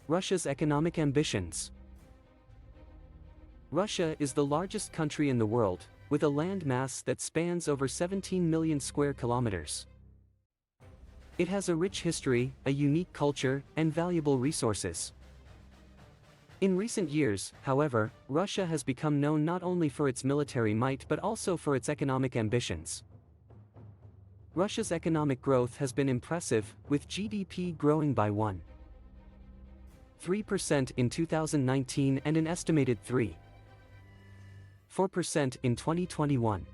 Russia's economic ambitions. Russia is the largest country in the world, with a land mass that spans over 17 million square kilometers. It has a rich history, a unique culture, and valuable resources. In recent years, however, Russia has become known not only for its military might but also for its economic ambitions. Russia's economic growth has been impressive, with GDP growing by 1.3% in 2019 and an estimated 3.4% in 2021.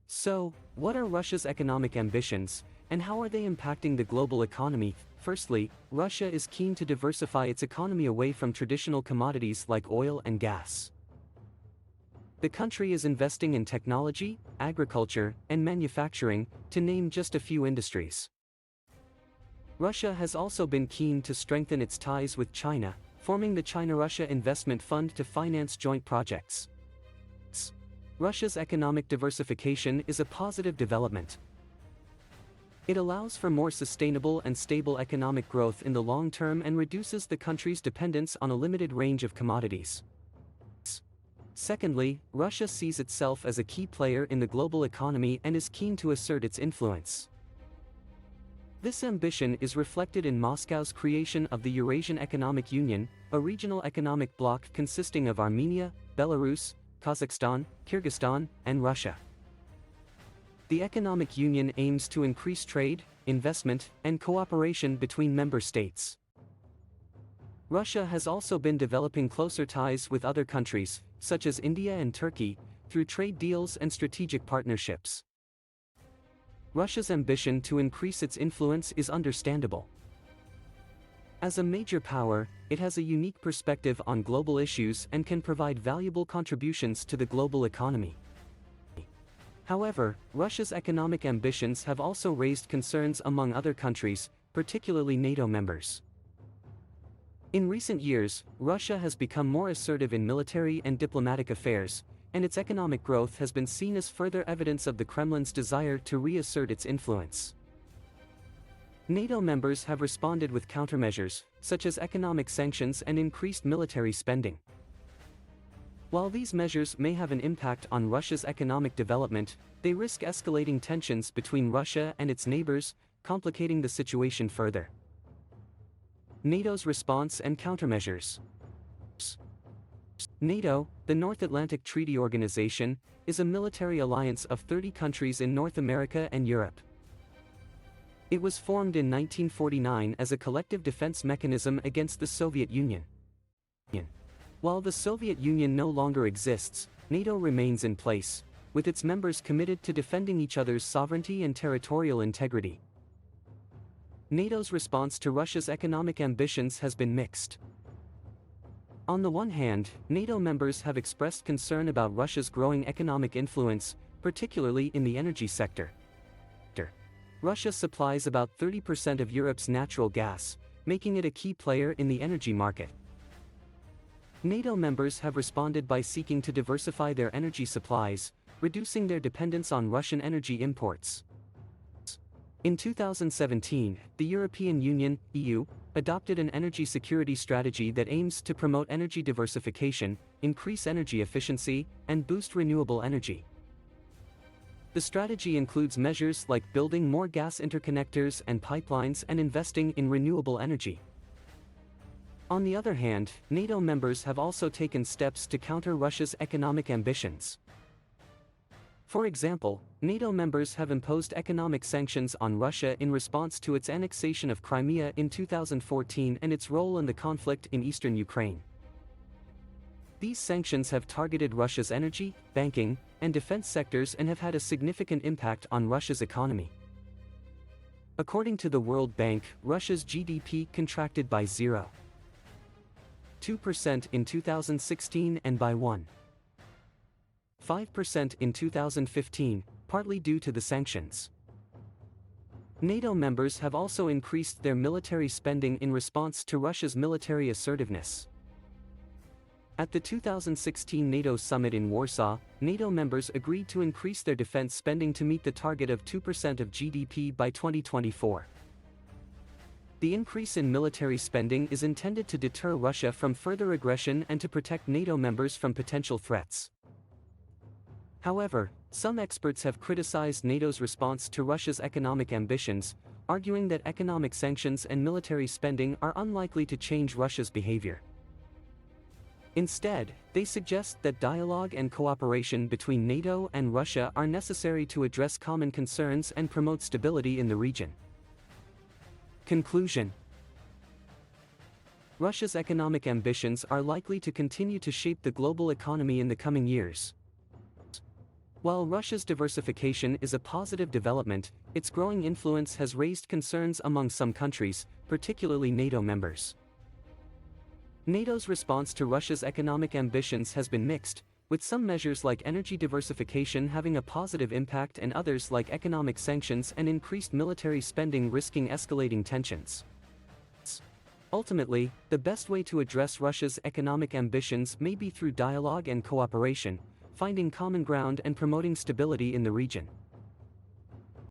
So, what are Russia's economic ambitions, and how are they impacting the global economy? Firstly, Russia is keen to diversify its economy away from traditional commodities like oil and gas. The country is investing in technology, agriculture, and manufacturing, to name just a few industries. Russia has also been keen to strengthen its ties with China, forming the China-Russia Investment Fund to finance joint projects. Russia's economic diversification is a positive development. It allows for more sustainable and stable economic growth in the long term and reduces the country's dependence on a limited range of commodities. Secondly, Russia sees itself as a key player in the global economy and is keen to assert its influence. This ambition is reflected in Moscow's creation of the Eurasian Economic Union, a regional economic bloc consisting of Armenia, Belarus, Kazakhstan, Kyrgyzstan, and Russia. The economic union aims to increase trade, investment, and cooperation between member states. Russia has also been developing closer ties with other countries, such as India and Turkey, through trade deals and strategic partnerships. Russia's ambition to increase its influence is understandable. As a major power, it has a unique perspective on global issues and can provide valuable contributions to the global economy. However, Russia's economic ambitions have also raised concerns among other countries, particularly NATO members. In recent years, Russia has become more assertive in military and diplomatic affairs, and its economic growth has been seen as further evidence of the Kremlin's desire to reassert its influence. NATO members have responded with countermeasures, such as economic sanctions and increased military spending. While these measures may have an impact on Russia's economic development, they risk escalating tensions between Russia and its neighbors, complicating the situation further. NATO's response and countermeasures. NATO, the North Atlantic Treaty Organization, is a military alliance of 30 countries in North America and Europe. It was formed in 1949 as a collective defense mechanism against the Soviet Union. While the Soviet Union no longer exists, NATO remains in place, with its members committed to defending each other's sovereignty and territorial integrity. NATO's response to Russia's economic ambitions has been mixed. On the one hand, NATO members have expressed concern about Russia's growing economic influence, particularly in the energy sector. Russia supplies about 30% of Europe's natural gas, making it a key player in the energy market. NATO members have responded by seeking to diversify their energy supplies, reducing their dependence on Russian energy imports. In 2017, the European Union (EU) adopted an energy security strategy that aims to promote energy diversification, increase energy efficiency, and boost renewable energy. The strategy includes measures like building more gas interconnectors and pipelines and investing in renewable energy. On the other hand, NATO members have also taken steps to counter Russia's economic ambitions. For example, NATO members have imposed economic sanctions on Russia in response to its annexation of Crimea in 2014 and its role in the conflict in eastern Ukraine. These sanctions have targeted Russia's energy, banking, and defense sectors and have had a significant impact on Russia's economy. According to the World Bank, Russia's GDP contracted by 0.2% in 2016 and by 1.5% in 2015, partly due to the sanctions. NATO members have also increased their military spending in response to Russia's military assertiveness. At the 2016 NATO summit in Warsaw, NATO members agreed to increase their defense spending to meet the target of 2% of GDP by 2024. the increase in military spending is intended to deter Russia from further aggression and to protect NATO members from potential threats. However, some experts have criticized NATO's response to Russia's economic ambitions, arguing that economic sanctions and military spending are unlikely to change Russia's behavior. Instead, they suggest that dialogue and cooperation between NATO and Russia are necessary to address common concerns and promote stability in the region. Conclusion: Russia's economic ambitions are likely to continue to shape the global economy in the coming years. While Russia's diversification is a positive development, its growing influence has raised concerns among some countries, particularly NATO members. NATO's response to Russia's economic ambitions has been mixed, with some measures like energy diversification having a positive impact and others like economic sanctions and increased military spending risking escalating tensions. Ultimately, the best way to address Russia's economic ambitions may be through dialogue and cooperation, finding common ground and promoting stability in the region.